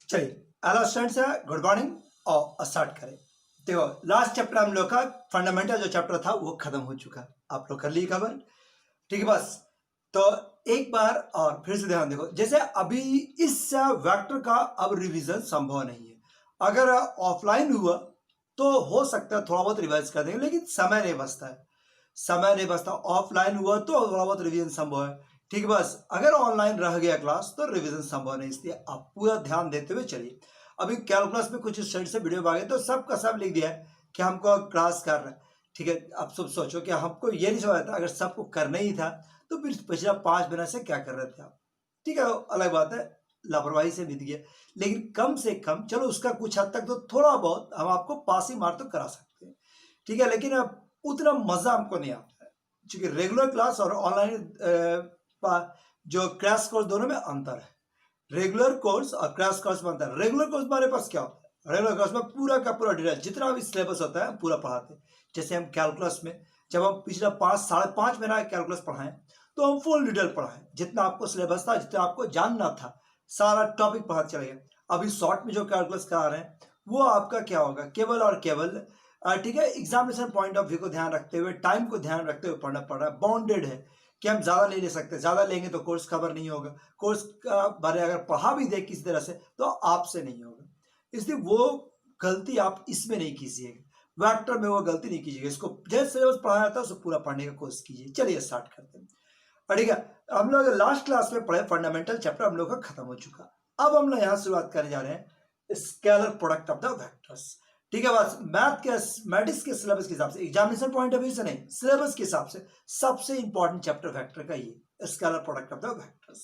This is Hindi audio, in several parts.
चलिए हेलो स्टूडेंट्स, गुड मॉर्निंग। और स्टार्ट करें। देखो, लास्ट चैप्टर हम लोग का फंडामेंटल जो चैप्टर था वो खत्म हो चुका है। आप लोग कर ली खबर, ठीक है। बस तो एक बार और फिर से ध्यान देखो, जैसे अभी इस वेक्टर का अब रिवीजन संभव नहीं है। अगर ऑफलाइन हुआ तो हो सकता है थोड़ा बहुत रिवाइज कर देंगे, लेकिन समय नहीं बचता है, समय नहीं बचता। ऑफलाइन हुआ तो थोड़ा बहुत रिवीजन संभव है, ठीक है। बस अगर ऑनलाइन रह गया क्लास तो रिवीजन संभव नहीं, इसलिए आप पूरा ध्यान देते हुए चलिए। अभी कैलकुलस में कुछ स्टूडेंट से वीडियो मांगे तो सब का सब लिख दिया है कि हमको क्लास कर रहे हैं, ठीक है। अब सब सोचो कि हमको ये नहीं समझ आता, अगर सबको करना ही था तो फिर पिछला 5 महीने से क्या कर रहे थे आप, ठीक है। अलग बात है, लापरवाही से बीत गया, लेकिन कम से कम चलो उसका कुछ हद तक तो थोड़ा बहुत हम आपको पास ही मार तो करा सकते हैं, ठीक है। लेकिन अब उतना मजा हमको नहीं आता है, क्योंकि रेगुलर क्लास और ऑनलाइन जो क्रैश कोर्स दोनों में अंतर है। रेगुलर कोर्स और क्रैश कोर्स में अंतर। रेगुलर कोर्स हमारे पास क्या होता है, रेगुलर कोर्स में पूरा का पूरा डिटेल जितना भी सिलेबस होता है पूरा पढ़ाते हैं। जैसे हम कैलकुलस में जब हम पिछला 5 साढ़े 5 महीना कैलकुलस पढ़ाएं तो हम फुल डिटेल पढ़ाएं, जितना आपको सिलेबस था, जितना आपको जानना था, सारा टॉपिक पढ़ाते चले गए। अभी शॉर्ट में जो कैलकुलस करा रहे हैं वो आपका क्या होगा, केवल और केवल ठीक है एग्जामिनेशन पॉइंट ऑफ व्यू को ध्यान रखते हुए, टाइम को ध्यान रखते हुए पढ़ना पड़ रहा है। बाउंडेड है कि हम ज्यादा नहीं ले सकते, ज्यादा लेंगे तो कोर्स कवर नहीं होगा, कोर्स का बारे अगर पढ़ा भी दे किसी तरह से तो आपसे नहीं होगा, इसलिए वो गलती आप इसमें नहीं कीजिएगा। वेक्टर में वो गलती नहीं कीजिएगा, इसको जैसे सिलेबस पढ़ाया था उसको पूरा पढ़ने का कोशिश कीजिए। चलिए स्टार्ट करते हैं, ठीक है। हम लोग लास्ट क्लास में पढ़े फंडामेंटल चैप्टर हम लोग का खत्म हो चुका। अब हम लोग यहाँ शुरुआत करने जा रहे हैं scalar product of the vectors, ठीक है। बस मैथ्स के सिलेबस के हिसाब से, एग्जामिनेशन पॉइंट ऑफ व्यू से नहीं, सिलेबस के हिसाब से सबसे इंपॉर्टेंट चैप्टर वेक्टर का ये scalar product of the vectors,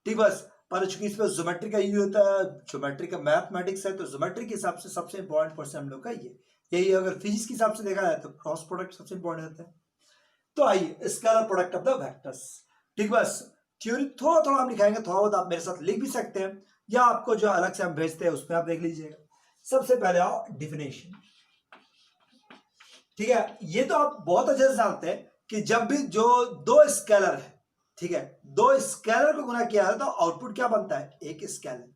ठीक। बस पर चूंकि इसमें ज्योमेट्री का यूज होता है, ज्योमेट्री का मैथमेटिक्स है, तो ज्योमेट्री के हिसाब से सबसे इंपॉर्टेंट पोर्शन हम लोग का ये यही। अगर फिजिक्स के हिसाब से देखा जाए तो क्रॉस प्रोडक्ट सबसे इंपॉर्टेंट होता है। तो आइए scalar product of the vectors, ठीक। बस थ्योरी थोड़ा थोड़ा हम लिखाएंगे, थोड़ा बहुत आप मेरे साथ लिख भी सकते हैं, या आपको जो अलग से हम भेजते हैं उसमें आप देख लीजिएगा। सबसे पहले आओ डिफिनेशन, ठीक है। ये तो आप बहुत अच्छे से जानते हैं कि जब भी जो दो स्केलर है, ठीक है, दो स्केलर को गुना किया है तो आउटपुट क्या बनता है, एक स्केलर।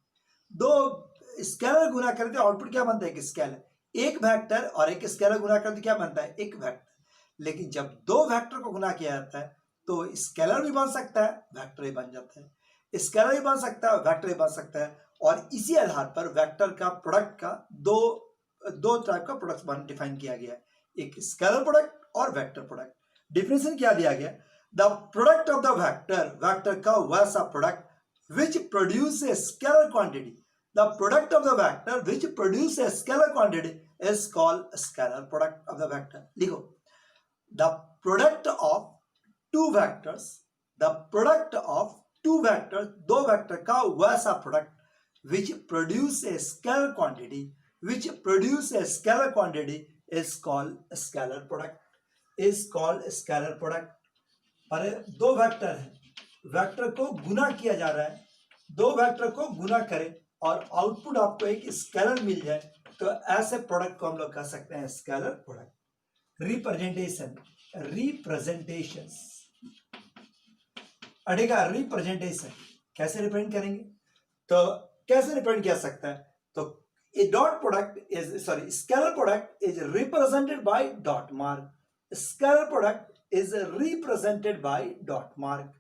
दो स्केलर गुना करते आउटपुट क्या बनता है, एक स्केलर। एक वेक्टर और एक स्केलर गुना करते क्या बनता है, एक वेक्टर। लेकिन जब दो वेक्टर को गुना किया जाता है तो स्केलर भी बन सकता है, वेक्टर भी बन जाता है, स्केलर भी बन सकता है, वेक्टर भी बन सकता है। और इसी आधार पर वेक्टर का प्रोडक्ट का दो टाइप का प्रोडक्ट डिफाइन किया गया है, एक स्केलर प्रोडक्ट और वेक्टर प्रोडक्ट। डिफिनेशन क्या दिया गया, the product of the vector, vector का वैसा product which produce a scalar quantity, the product of the vector which produce a scalar quantity is called scalar product of the vector. लिखो, the product of two vectors, the product of two vectors, दो वेक्टर का वैसा product which produce a scalar quantity, which produce a scalar quantity is called scalar product, is called scalar product। पर दो वेक्टर है, वेक्टर को गुना किया जा रहा है, दो वेक्टर को गुना करें और आउटपुट आपको एक स्केलर मिल जाए तो ऐसे प्रोडक्ट को हम लोग कह सकते हैं स्केलर प्रोडक्ट। रिप्रेजेंटेशन, रिप्रेजेंटेशंस, अड़ेगा रिप्रेजेंटेशन कैसे रिप्रेजेंट करेंगे, तो कैसे रिप्रेजेंट किया सकता है, तो a dot product is sorry scalar product is represented by dot mark, scalar product is represented by dot mark,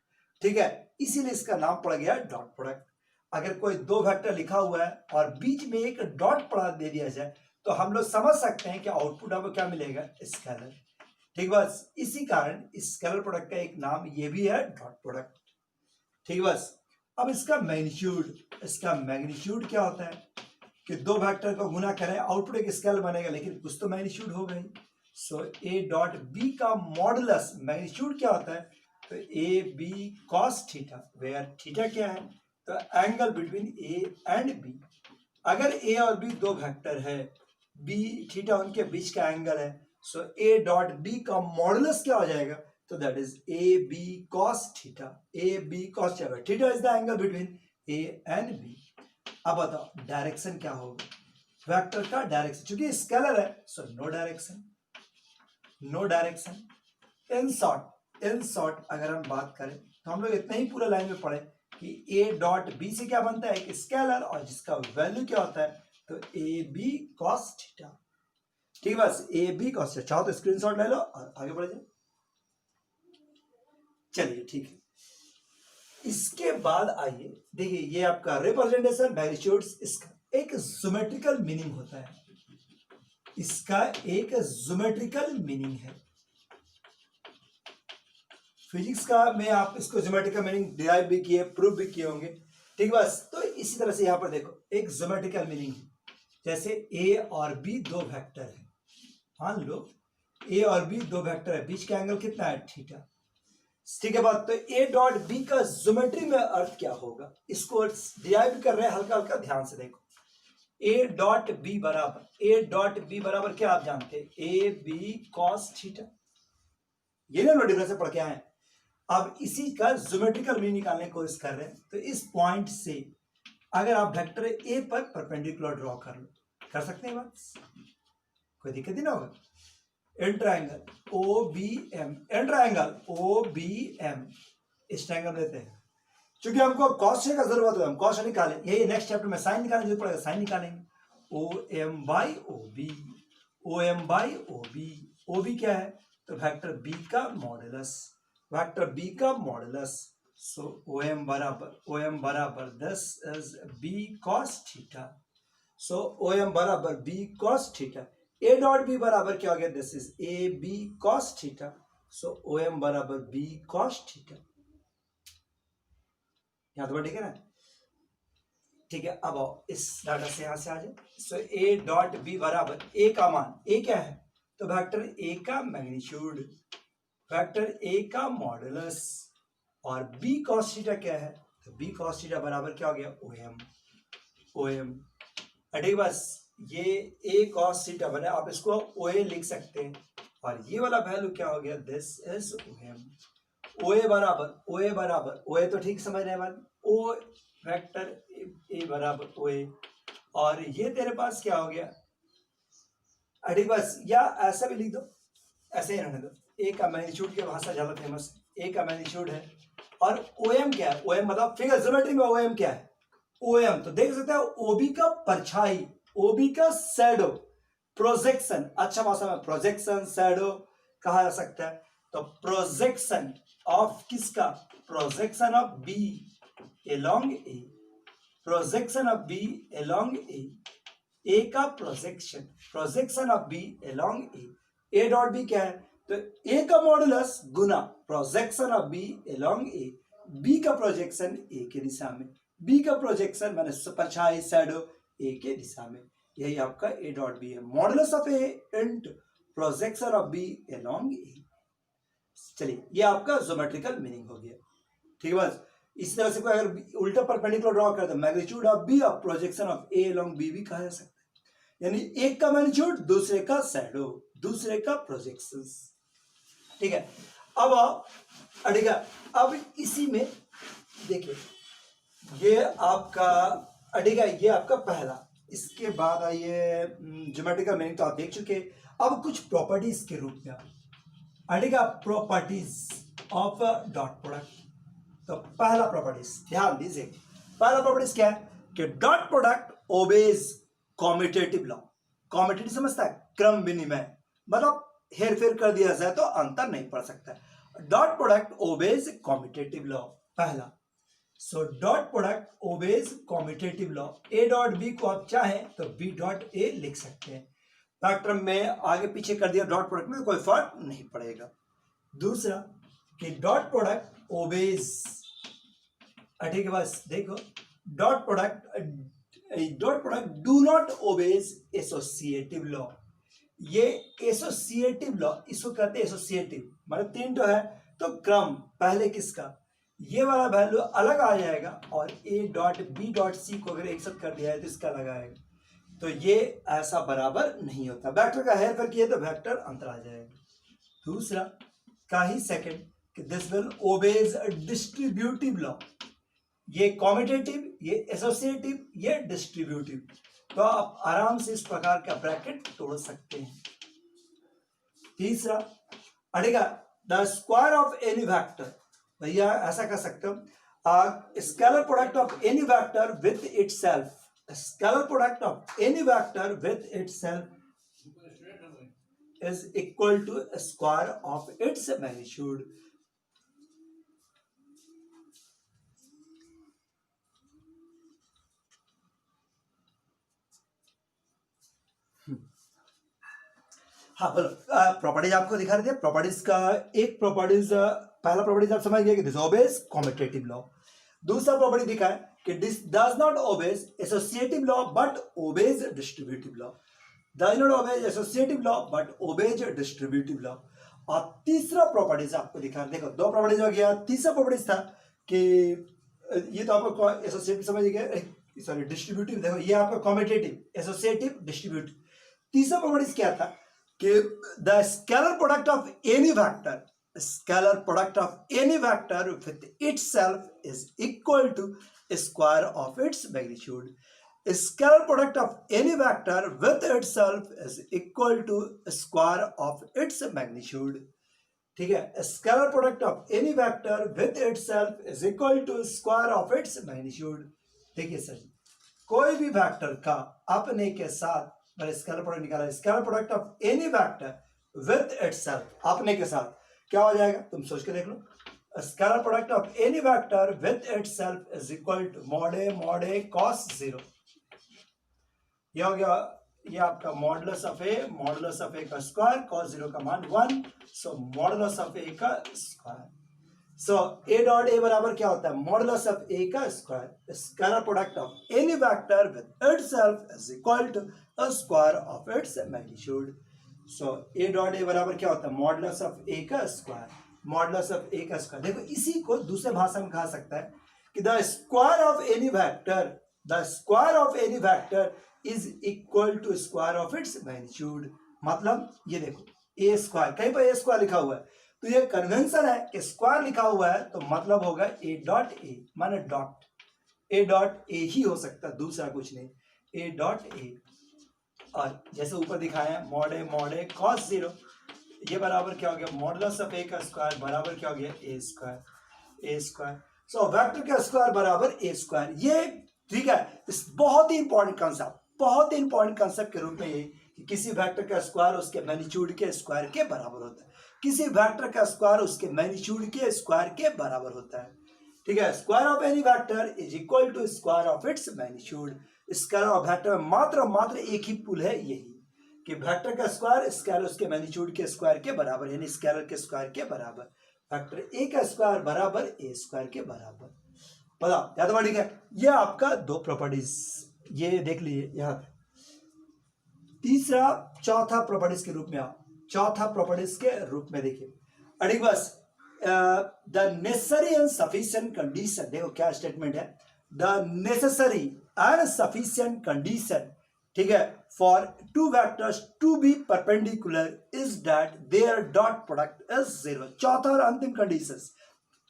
ठीक है। इसीलिए इसका नाम पड़ गया डॉट प्रोडक्ट। अगर कोई दो वेक्टर लिखा हुआ है और बीच में एक डॉट पड़ा दे दिया जाए तो हम लोग समझ सकते हैं कि आउटपुट आपको क्या मिलेगा, स्केलर, ठीक। बस इसी कारण स्केलर प्रोडक्ट का एक नाम ये भी है डॉट प्रोडक्ट, ठीक। बस अब इसका मैग्नीट्यूड, इसका मैग्नीट्यूड क्या होता है कि दो वेक्टर को गुना करें आउटपुट एक स्केलर बनेगा, लेकिन कुछ तो मैग्नीट्यूड हो गई। सो ए डॉट बी का मॉडुलस मैग्नीट्यूड क्या होता है, तो A B cos theta, where theta क्या है, तो angle between A and B. अगर ए और बी दो वेक्टर है, बी थीटा उनके बीच का एंगल है, सो ए डॉट बी का मॉडुलस क्या हो जाएगा, तो that is A B cos theta, A B cos theta is the angle between A and B. अब बताओ डायरेक्शन क्या होगा, वेक्टर का डायरेक्शन, क्योंकि स्केलर है so no direction, no direction. In short अगर हम बात करें तो हम लोग इतना ही पूरा लाइन में पढ़े कि ए डॉट बी से क्या बनता है, एक स्केलर, और जिसका वैल्यू क्या होता है, तो ए बी कॉस थीटा। ठीक है, बस ए बी कॉस थीटा। चाहो तो स्क्रीनशॉट ले लो और आगे बढ़ जाओ। चलिए ठीक है, इसके बाद आइए देखिए, ये आपका रिप्रेजेंटेशन मैग्नीट्यूड्स, इसका एक ज्योमेट्रिकल मीनिंग होता है, इसका एक ज्योमेट्रिकल मीनिंग है। फिजिक्स का में आप इसको ज्योमेट्रिकल मीनिंग डिराइव भी किए, प्रूव भी किए होंगे। ठीक बस, तो इसी तरह से यहां पर देखो एक ज्योमेट्रिकल मीनिंग है, जैसे ए और बी दो वेक्टर है, मान लो ए और बी दो वेक्टर है, बीच का एंगल कितना है, थीटा। ठीक है बात, तो ए डॉट बी का ज्योमेट्री में अर्थ क्या होगा, इसको डिराइव कर रहे हैं, हल्का हल्का ध्यान से देखो। ए डॉट बी बराबर क्या आप जानते हैं, ए बी कॉस थीटा, ये ना डिफरेंस से पढ़ के आए। अब इसी का ज्योमेट्रिकल मीनिंग निकालने की कोशिश कर रहे हैं, तो इस पॉइंट से अगर आप वेक्टर ए पर परपेंडिकुलर ड्रॉ कर लो, कर सकते हैं बात, कोई दिक्कत ही ना होगा। In triangle O B M, in triangle O B M, इस ट्रायंगल लेते हैं, क्योंकि हमको कॉस का जरूरत है, हम कॉस निकालें, यही नेक्स्ट चैप्टर में साइन निकालने जरूरत पड़ेगा, साइन निकालेंगे। O M by O B, O M by O B क्या है, तो वेक्टर बी का मॉडुलस, वेक्टर बी का मॉडुलस। सो ओ एम बराबर 10 is B cos theta. So O M बराबर B cos theta. A dot B बराबर क्या हो गया, this is A B cos theta. So O M बराबर बी कॉस थीटा। यहां तो ठीक है ना, ठीक है। अब आओ इस डाटा से यहां से आ जाए। सो ए डॉट बी बराबर ए का मान, ए क्या है, तो वेक्टर ए का मैग्नीट्यूड, वेक्टर ए का मॉडुलस, और बी कॉस थीटा क्या है, तो बी कॉस थीटा बराबर क्या हो गया, ओ एम। ठीक, बस ये ए कॉस थीटा बने, आप इसको ओ ए लिख सकते हैं, और ये वाला वैल्यू क्या हो गया, दिस इज ओ एम। ओ ए बराबर ओ ए तो ठीक समझ रहे हैं, ओ वेक्टर ए बराबर ओ ए, और ये तेरे पास क्या हो गया, ठीक बस, या ऐसा भी लिख दो, ऐसे ही रहने दो। ए का मैग्नीट्यूड की भाषा ज्यादा फेमस, ए का मैग्नीट्यूड है, और ओ एम क्या है, ओ एम मतलब फिगर ज्योमेट्री में ओ एम क्या है, ओ एम तो देख सकते हो ओबी का परछाई, ओबी का शैडो, प्रोजेक्शन, अच्छा भाषा में प्रोजेक्शन शैडो कहा जा सकता है। तो प्रोजेक्शन ऑफ किसका, projection of B along A, projection of B along A का projection of B along A dot B क्या है, तो ए का मॉडुलस गुना projection of B along A, B का प्रोजेक्शन ए के दिशा में, बी का प्रोजेक्शन माने परछाई शैडो ए के दिशा में, यही आपका ए डॉट बी है, modulus of A into projection of B along A. चलिए ये आपका ज्योमेट्रिकल मीनिंग हो गया, ठीक है। बस इस तरह से कोई अगर उल्टा परपेंडिकुलर ड्रॉ करते, मैग्नीट्यूड ऑफ बी और projection of A along B भी कहा जा सकता है, यानी एक का मैग्नीट्यूड, दूसरे का शैडो, दूसरे का प्रोजेक्शंस, ठीक है। अब ठीक है, अब इसी में देखिए ये आपका ठीक है, ये आपका पहला। इसके बाद आइए ज्योमेट्रिकल मीनिंग तो आप देख चुके, अब कुछ प्रॉपर्टीज के रूप में ठीक है, प्रॉपर्टीज ऑफ डॉट प्रोडक्ट। तो पहला प्रॉपर्टीज ध्यान दीजिए, पहला प्रॉपर्टीज क्या है कि dot product obeys commutative law. Commutative समझता है, क्रम विनिमय, मतलब हेर फेर कर दिया जाए तो अंतर नहीं पड़ सकता। Dot product obeys commutative law, पहला। So dot product obeys commutative law, A dot B को आप चाहें तो बी डॉट ए लिख सकते हैं, फैक्टर में आगे पीछे कर दिया डॉट प्रोडक्ट में कोई फर्क नहीं पड़ेगा। दूसरा कि डॉट प्रोडक्ट ओबेज, ठीक है, बस देखो dot product do not obeys associative law. ये एसोसिएटिव लॉ, इसको कहते हैं एसोसिएटिव, मतलब तीन तो है, तो क्रम पहले किसका, ये वाला वैल्यू अलग आ जाएगा, और A dot B dot C को अगर एक साथ कर दिया है तो इसका अलग आएगा, तो ये ऐसा बराबर नहीं होता। वेक्टर का हेरफेर किए तो वेक्टर अंतर आ जाएगा। दूसरा का ही सेकंड कि this will obeys distributive law, ये कॉम्यूटेटिव, ये एसोसिएटिव, ये डिस्ट्रीब्यूटिव, तो आप आराम से इस प्रकार का ब्रैकेट तोड़ सकते हैं। तीसरा अड़ेगा the square of any vector, भैया ऐसा कर सकते हो, Scalar product of any vector with itself, scalar product of any vector with itself is equal to square of its magnitude. हाँ बोलो, प्रॉपर्टीज आपको दिखा रहे थे। प्रॉपर्टीज का एक प्रॉपर्टीज, पहला प्रॉपर्टीज आप समझ गए कि दिस ओबेज कॉम्यूटेटिव लॉ। दूसरा प्रॉपर्टी दिखा है कि this does not obeys associative law but obeys distributive law, does not obeys associative law but obeys distributive law. और तीसरा प्रॉपर्टीज आपको दिखा, देखो दो प्रॉपर्टीज हो गया, तीसरा प्रॉपर्टीज था कि ये तो आपको एसोसिएटिव समझ गए, सॉरी डिस्ट्रीब्यूटिव, देखो ये आपका कॉम्यूटेटिव, एसोसिएटिव, डिस्ट्रीब्यूटिव। तीसरा प्रॉपर्टीज क्या था कि the scalar product of any vector, scalar product of any vector with itself is equal to square of its magnitude. Scalar product of any vector with itself is equal to square of its magnitude. ठीक है, scalar product of any vector with itself is equal to square of its magnitude. देखिए सर, कोई भी वेक्टर का अपने के साथ, मैंने स्केलर प्रोडक्ट निकाला, scalar product of any vector with itself अपने के साथ क्या हो जाएगा, तुम सोच के देख लो। Scalar product of any vector with itself is equal to mod A cos 0। ये हो गया, ये आपका मॉडुलस ऑफ ए का स्क्वायर, कॉस 0 का मान 1, सो मॉडुलस ऑफ ए का square. So A dot A बराबर क्या होता है, मॉडुलस ऑफ ए का स्क्वायर। Scalar product of any vector with itself is equal to a square of its magnitude. So A dot A बराबर क्या होता है, मॉडुलस ऑफ ए का स्क्वायर, मॉडुलस ऑफ ए का स्क्वायर। देखो इसी को दूसरे भाषा में कहा सकता है कि the square of any vector, the square of any vector is equal to square of its magnitude. मतलब ये देखो ए स्क्वायर, कहीं पर ए स्क्वायर लिखा हुआ है तो ये कन्वेंशन है कि स्क्वायर लिखा हुआ है तो मतलब होगा ए डॉट ए, माने डॉट, ए डॉट ए ही हो सकता है, दूसरा कुछ नहीं, ए डॉट ए। और जैसे ऊपर दिखाया है मॉड ए कॉस 0, ये बराबर क्या हो गया, मॉडुलस ऑफ ए का स्क्वायर बराबर क्या हो गया, ए स्क्वायर। सो वेक्टर का स्क्वायर बराबर ए स्क्वायर। ये ठीक है, इस बहुत ही इंपॉर्टेंट कंसेप्ट, बहुत ही इंपॉर्टेंट कंसेप्ट के रूप में ये कि किसी वेक्टर का स्क्वायर उसके मैग्नीट्यूड के स्क्वायर के बराबर होता है, किसी वेक्टर का स्क्वायर उसके मैग्नीट्यूड के स्क्वायर के बराबर होता है। ठीक है, square of any vector is equal to square of its magnitude. Scalar और वेक्टर में मात्र एक ही पुल है, यही कि वेक्टर का स्क्वायर स्केलर उसके मैग्नीट्यूड के स्क्वायर के बराबर, यानी स्केलर के स्क्वायर के बराबर। वेक्टर ए का स्क्वायर बराबर ए स्क्वायर के बराबर। पता या तो ठीक है, ये आपका दो प्रॉपर्टीज, ये देख लीजिए यहाँ पे। तीसरा चौथा प्रॉपर्टीज के रूप में आप, चौथा प्रॉपर्टीज के रूप में देखिए, अड़ी बस the necessary and sufficient condition. देखो क्या स्टेटमेंट है, the necessary and sufficient condition, ठीक है, for two vectors to be perpendicular is that their dot product is 0। चौथा और अंतिम कंडीशन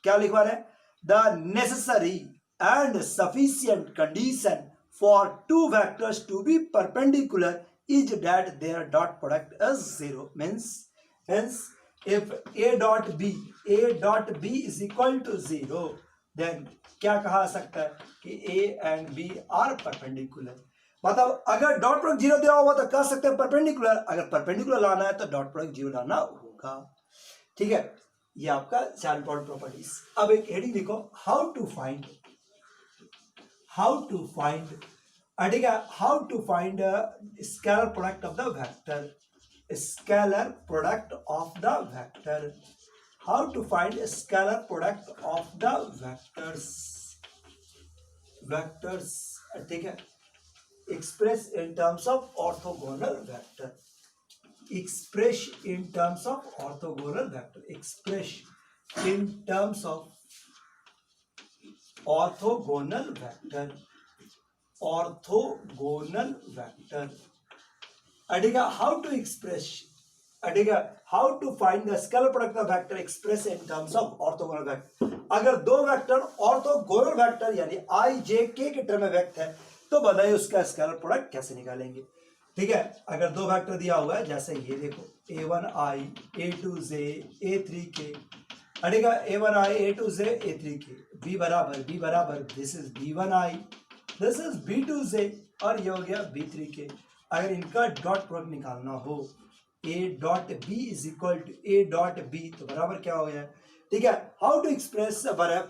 क्या लिखवा रहे हैं, the necessary and sufficient condition for two vectors to be perpendicular is that their dot product is 0, means hence if a dot b is equal to 0 then क्या कहा सकता है कि a and b are perpendicular। मतलब अगर डॉट प्रोडक्ट 0 दिया हुआ तो कह सकते हैं परपेंडिकुलर, अगर परपेंडिकुलर लाना है तो डॉट प्रोडक्ट 0 लाना होगा। ठीक है, ये आपका चार इंपॉर्टेंट प्रॉपर्टीज। अब एक हेडिंग लिखो, हाउ टू फाइंड ठीक है, how to find scalar product of the vector, scalar product of the vector, how to find scalar product of the vectors, ठीक है, express in terms of orthogonal vector, express in terms of orthogonal vector, express in terms of orthogonal vector, orthogonal vector. अडेगा हाउ टू एक्सप्रेस, अडेगा how to find the scalar product of vector express in terms of orthogonal vector. अगर दो वेक्टर ऑर्थोगोनल वेक्टर यानी आई जे के टर्म में व्यक्त है तो बताइए उसका स्केलर प्रोडक्ट कैसे निकालेंगे। ठीक है, अगर दो वेक्टर दिया हुआ है, जैसे ये देखो a1i, a2j, a3k, ठीक है, A1i A2 से A3k, B बराबर this is B1i, this is B2 से, और ये हो गया B3k। अगर इनका डॉट प्रोडक्ट निकालना हो A dot B is equal to A dot B, तो बराबर क्या हो गया, ठीक है। How to express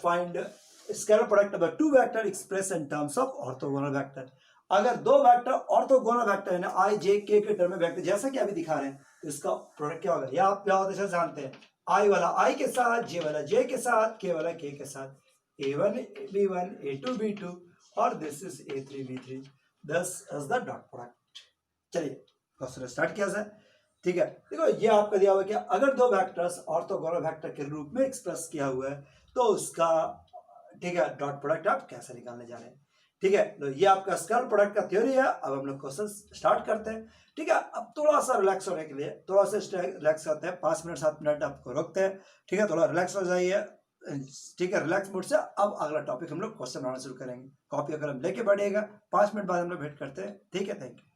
find scalar product of two vector express in terms of orthogonal vector. अगर दो वेक्टर ऑर्थोगोनल वेक्टर है ना, i j k के टर्म में वेक्टर जैसा कि अभी दिखा रहे हैं, तो इसका प्रोडक्ट क्या होगा, या आप क्या होता है जानते हैं, i वाला i के साथ, j वाला j के साथ, k वाला k के साथ, a1 b1 a2 b2 और this is a3 b3, this is the dot product. चलिए क्वेश्चन स्टार्ट किया जाए, ठीक है। देखो ये आपका दिया हुआ है कि अगर दो वेक्टर्स ऑर्थोगोनल वेक्टर के रूप में एक्सप्रेस किया हुआ है तो उसका, ठीक है, डॉट प्रोडक्ट आप कैसे निकालने जा रहे हैं, ठीक है। तो ये आपका स्केलर प्रोडक्ट का थ्योरी है। अब हम लोग क्वेश्चन स्टार्ट करते हैं, ठीक है। अब थोड़ा सा रिलैक्स होने के लिए थोड़ा सा रिलैक्स करते हैं, 5 मिनट 7 मिनट आपको रोकते हैं, ठीक है। थोड़ा रिलैक्स हो जाइए, ठीक है, रिलैक्स मूड से। अब अगला टॉपिक हम लोग क्वेश्चन बनाना शुरू करेंगे, कॉपी अगर हम लेके बैठिएगा, 5 मिनट बाद हम लोग भेंट करते हैं, ठीक है। Thank you.